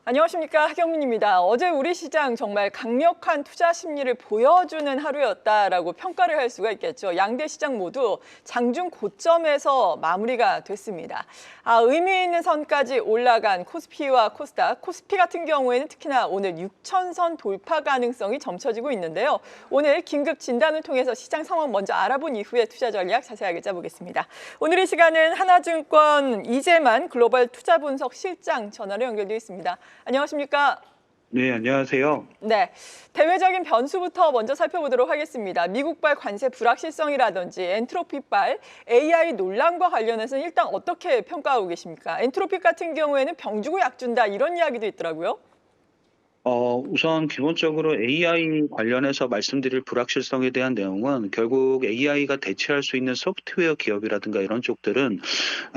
안녕하십니까, 하경민입니다. 어제 우리 시장 정말 강력한 투자 심리를 보여주는 하루였다라고 평가를 할 수가 있겠죠. 양대 시장 모두 장중 고점에서 마무리가 됐습니다. 의미 있는 선까지 올라간 코스피와 코스닥, 코스피 같은 경우에는 특히나 오늘 6천선 돌파 가능성이 점쳐지고 있는데요. 오늘 긴급 진단을 통해서 시장 상황 먼저 알아본 이후에 투자 전략 자세하게 짜보겠습니다. 오늘 이 시간은 하나증권 이재만 글로벌 투자 분석 실장 전화로 연결되어 있습니다. 안녕하십니까? 네, 안녕하세요. 네, 대외적인 변수부터 먼저 살펴보도록 하겠습니다. 미국발 관세 불확실성이라든지 엔트로피발 AI 논란과 관련해서는 일단 어떻게 평가하고 계십니까? 엔트로피 같은 경우에는 병 주고 약 준다 이런 이야기도 있더라고요. 우선 기본적으로 AI 관련해서 말씀드릴 불확실성에 대한 내용은 결국 AI가 대체할 수 있는 소프트웨어 기업이라든가 이런 쪽들은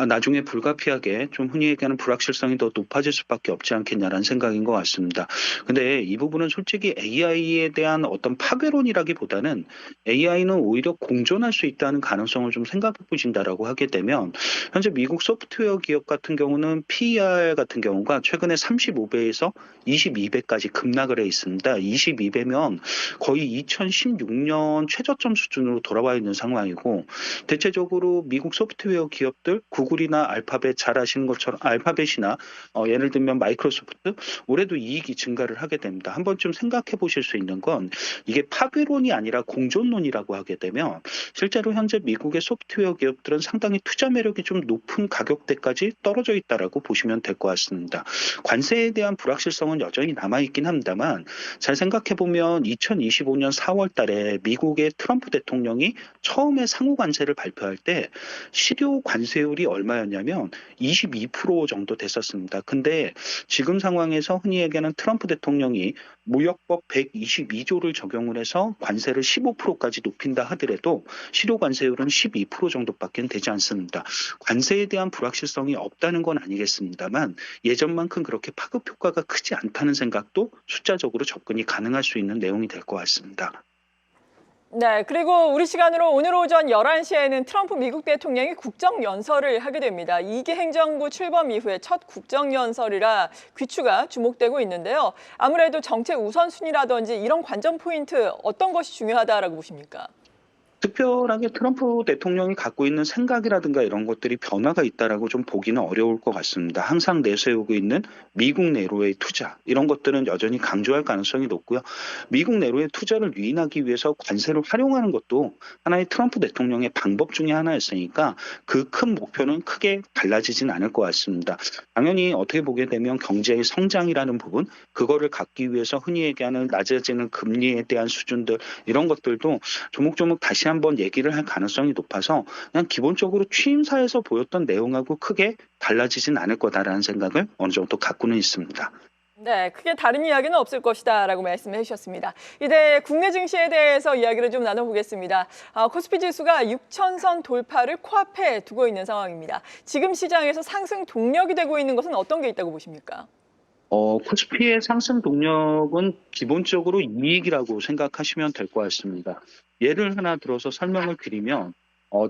나중에 불가피하게 좀 흔히 얘기하는 불확실성이 더 높아질 수밖에 없지 않겠냐라는 생각인 것 같습니다. 근데 이 부분은 솔직히 AI에 대한 어떤 파괴론이라기보다는 AI는 오히려 공존할 수 있다는 가능성을 좀 생각해 보신다라고 하게 되면 현재 미국 소프트웨어 기업 같은 경우는 PER 같은 경우가 최근에 35배에서 22배까지 급락을 해 있습니다. 22배면 거의 2016년 최저점 수준으로 돌아와 있는 상황이고 대체적으로 미국 소프트웨어 기업들 구글이나 알파벳 잘 아시는 것처럼 알파벳이나 예를 들면 마이크로소프트 올해도 이익이 증가를 하게 됩니다. 한 번쯤 생각해 보실 수 있는 건 이게 파괴론이 아니라 공존론이라고 하게 되면 실제로 현재 미국의 소프트웨어 기업들은 상당히 투자 매력이 좀 높은 가격대까지 떨어져 있다라고 보시면 될 것 같습니다. 관세에 대한 불확실성은 여전히 남아있긴 합니다만 잘 생각해보면 2025년 4월 달에 미국의 트럼프 대통령이 처음에 상호 관세를 발표할 때 실효 관세율이 얼마였냐면 22% 정도 됐었습니다. 근데 지금 상황에서 흔히 얘기하는 트럼프 대통령이 무역법 122조를 적용을 해서 관세를 15%까지 높인다 하더라도 실효 관세율은 12% 정도밖에 되지 않습니다. 관세에 대한 불확실성이 없다는 건 아니겠습니다만 예전만큼 그렇게 파급 효과가 크지 않다는 생각도 숫자적으로 접근이 가능할 수 있는 내용이 될 것 같습니다. 네, 그리고 우리 시간으로 오늘 오전 11시에는 트럼프 미국 대통령이 국정연설을 하게 됩니다. 2기 행정부 출범 이후에 첫 국정연설이라 귀추가 주목되고 있는데요. 아무래도 정책 우선순위라든지 이런 관전 포인트 어떤 것이 중요하다라고 보십니까? 특별하게 트럼프 대통령이 갖고 있는 생각이라든가 이런 것들이 변화가 있다라고 좀 보기는 어려울 것 같습니다. 항상 내세우고 있는 미국 내로의 투자 이런 것들은 여전히 강조할 가능성이 높고요. 미국 내로의 투자를 유인하기 위해서 관세를 활용하는 것도 하나의 트럼프 대통령의 방법 중에 하나였으니까 그 큰 목표는 크게 달라지진 않을 것 같습니다. 당연히 어떻게 보게 되면 경제의 성장이라는 부분 그거를 갖기 위해서 흔히 얘기하는 낮아지는 금리에 대한 수준들 이런 것들도 조목조목 다시 한번 얘기를 할 가능성이 높아서 그냥 기본적으로 취임사에서 보였던 내용하고 크게 달라지진 않을 거다라는 생각을 어느 정도 갖고는 있습니다. 네, 크게 다른 이야기는 없을 것이다라고 말씀해 주셨습니다. 이제 국내 증시에 대해서 이야기를 좀 나눠보겠습니다. 코스피 지수가 6천선 돌파를 코앞에 두고 있는 상황입니다. 지금 시장에서 상승 동력이 되고 있는 것은 어떤 게 있다고 보십니까? 코스피의 상승 동력은 기본적으로 이익이라고 생각하시면 될 것 같습니다. 예를 하나 들어서 설명을 드리면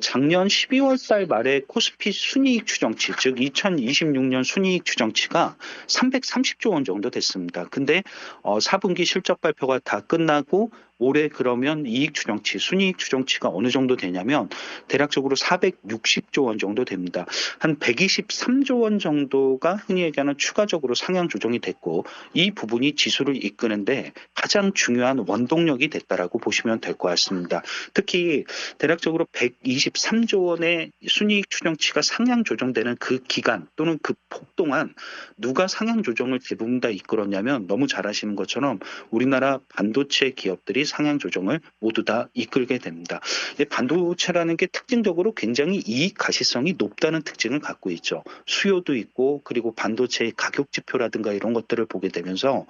작년 12월 달 말에 코스피 순이익 추정치, 즉 2026년 순이익 추정치가 330조 원 정도 됐습니다. 근데 4분기 실적 발표가 다 끝나고 올해 그러면 이익 추정치, 순이익 추정치가 어느 정도 되냐면 대략적으로 460조 원 정도 됩니다. 한 123조 원 정도가 흔히 얘기하는 추가적으로 상향 조정이 됐고 이 부분이 지수를 이끄는데 가장 중요한 원동력이 됐다라고 보시면 될 것 같습니다. 특히 대략적으로 123조 원의 순이익 추정치가 상향 조정되는 그 기간 또는 그 폭 동안 누가 상향 조정을 대부분 다 이끌었냐면 너무 잘 아시는 것처럼 우리나라 반도체 기업들이 상향 조정을 모두 다 이끌게 됩니다. 반도체라는 게 특징적으로 굉장히 이익 가시성이 높다는 특징을 갖고 있죠. 수요도 있고 그리고 반도체의 가격 지표라든가 이런 것들을 보게 되면서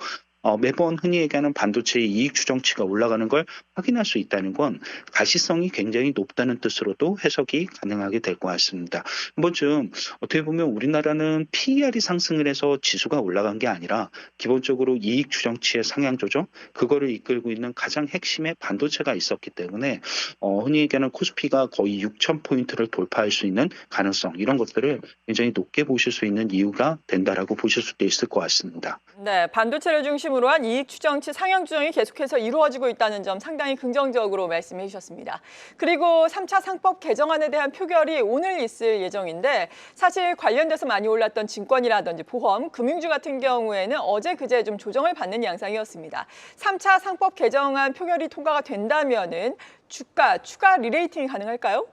매번 흔히 얘기하는 반도체의 이익 추정치가 올라가는 걸 확인할 수 있다는 건 가시성이 굉장히 높다는 뜻으로도 해석이 가능하게 될 것 같습니다. 한 번쯤 어떻게 보면 우리나라는 PER이 상승을 해서 지수가 올라간 게 아니라 기본적으로 이익 추정치의 상향 조정, 그거를 이끌고 있는 가장 핵심의 반도체가 있었기 때문에 흔히 얘기하는 코스피가 거의 6,000포인트를 돌파할 수 있는 가능성, 이런 것들을 굉장히 높게 보실 수 있는 이유가 된다라고 보실 수도 있을 것 같습니다. 네, 반도체를 중심으로 한 이익 추정치 상향 조정이 계속해서 이루어지고 있다는 점 상당히 긍정적으로 말씀해 주셨습니다. 그리고 3차 상법 개정안에 대한 표결이 오늘 있을 예정인데 사실 관련돼서 많이 올랐던 증권이라든지 보험, 금융주 같은 경우에는 어제 그제 좀 조정을 받는 양상이었습니다. 3차 상법 개정안 표결이 통과가 된다면은 주가 추가 리레이팅이 가능할까요?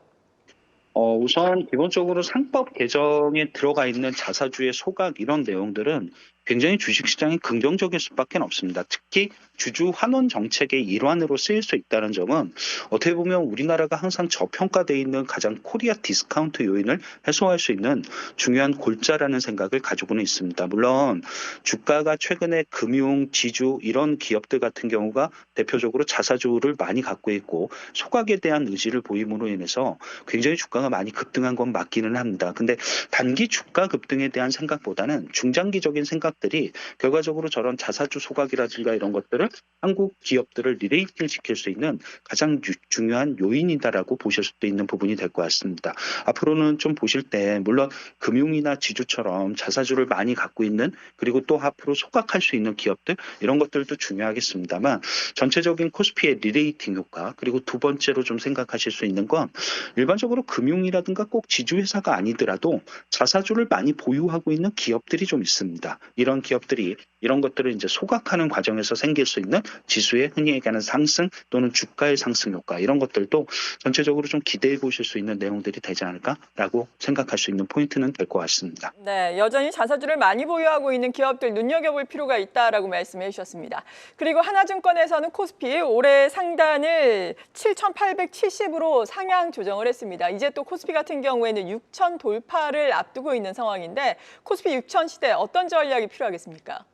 우선 기본적으로 상법 개정에 들어가 있는 자사주의 소각 이런 내용들은 굉장히 주식시장이 긍정적일 수밖에 없습니다. 특히 주주 환원 정책의 일환으로 쓰일 수 있다는 점은 어떻게 보면 우리나라가 항상 저평가되어 있는 가장 코리아 디스카운트 요인을 해소할 수 있는 중요한 골자라는 생각을 가지고는 있습니다. 물론 주가가 최근에 금융, 지주 이런 기업들 같은 경우가 대표적으로 자사주를 많이 갖고 있고 소각에 대한 의지를 보임으로 인해서 굉장히 주가가 많이 급등한 건 맞기는 합니다. 근데 단기 주가 급등에 대한 생각보다는 중장기적인 생각들이 결과적으로 저런 자사주 소각이라든가 이런 것들을 한국 기업들을 리레이팅 시킬 수 있는 가장 중요한 요인이다라고 보실 수도 있는 부분이 될 것 같습니다. 앞으로는 좀 보실 때 물론 금융이나 지주처럼 자사주를 많이 갖고 있는, 그리고 또 앞으로 소각할 수 있는 기업들 이런 것들도 중요하겠습니다만 전체적인 코스피의 리레이팅 효과, 그리고 두 번째로 좀 생각하실 수 있는 건 일반적으로 금융이라든가 꼭 지주회사가 아니더라도 자사주를 많이 보유하고 있는 기업들이 좀 있습니다. 이런 기업들이 이런 것들을 이제 소각하는 과정에서 생길 수 있는 지수의 흔히 얘기하는 상승 또는 주가의 상승 효과, 이런 것들도 전체적으로 좀 기대해 보실 수 있는 내용들이 되지 않을까라고 생각할 수 있는 포인트는 될 것 같습니다. 네, 여전히 자사주를 많이 보유하고 있는 기업들 눈여겨볼 필요가 있다라고 말씀해 주셨습니다. 그리고 하나증권에서는 코스피 올해 상단을 7,870으로 상향 조정을 했습니다. 이제 또 코스피 같은 경우에는 6,000 돌파를 앞두고 있는 상황인데 코스피 6,000 시대 어떤 전략이 필요하겠습니까?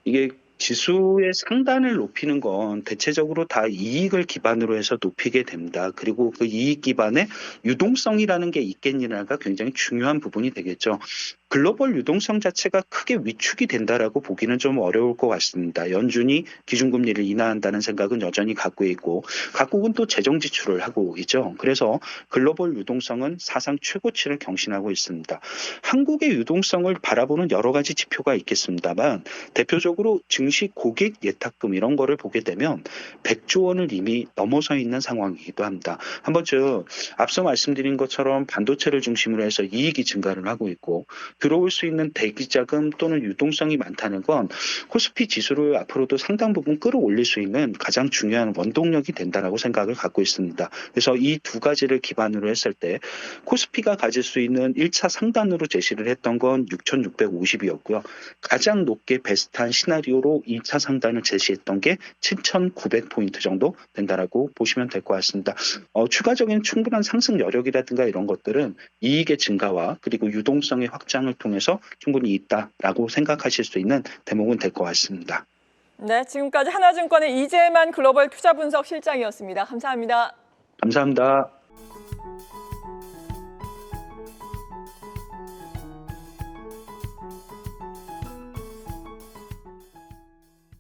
이게 지수의 상단을 높이는 건 대체적으로 다 이익을 기반으로 해서 높이게 됩니다. 그리고 그 이익 기반에 유동성이라는 게 있겠느냐가 굉장히 중요한 부분이 되겠죠. 글로벌 유동성 자체가 크게 위축이 된다라고 보기는 좀 어려울 것 같습니다. 연준이 기준금리를 인하한다는 생각은 여전히 갖고 있고 각국은 또 재정 지출을 하고 있죠. 그래서 글로벌 유동성은 사상 최고치를 경신하고 있습니다. 한국의 유동성을 바라보는 여러 가지 지표가 있겠습니다만 대표적으로 증시 고객 예탁금 이런 거를 보게 되면 100조 원을 이미 넘어서 있는 상황이기도 합니다. 한 번쯤 앞서 말씀드린 것처럼 반도체를 중심으로 해서 이익이 증가를 하고 있고 들어올 수 있는 대기자금 또는 유동성이 많다는 건 코스피 지수를 앞으로도 상당 부분 끌어올릴 수 있는 가장 중요한 원동력이 된다라고 생각을 갖고 있습니다. 그래서 이 두 가지를 기반으로 했을 때 코스피가 가질 수 있는 1차 상단으로 제시를 했던 건 6,650이었고요. 가장 높게 베스트한 시나리오로 2차 상단을 제시했던 게 7,900포인트 정도 된다라고 보시면 될 것 같습니다. 추가적인 충분한 상승 여력이라든가 이런 것들은 이익의 증가와 그리고 유동성의 확장을 통해서 충분히 있다라고 생각하실 수 있는 대목은 될 것 같습니다. 네, 지금까지 하나증권의 이재만 글로벌 투자 분석 실장이었습니다. 감사합니다. 감사합니다.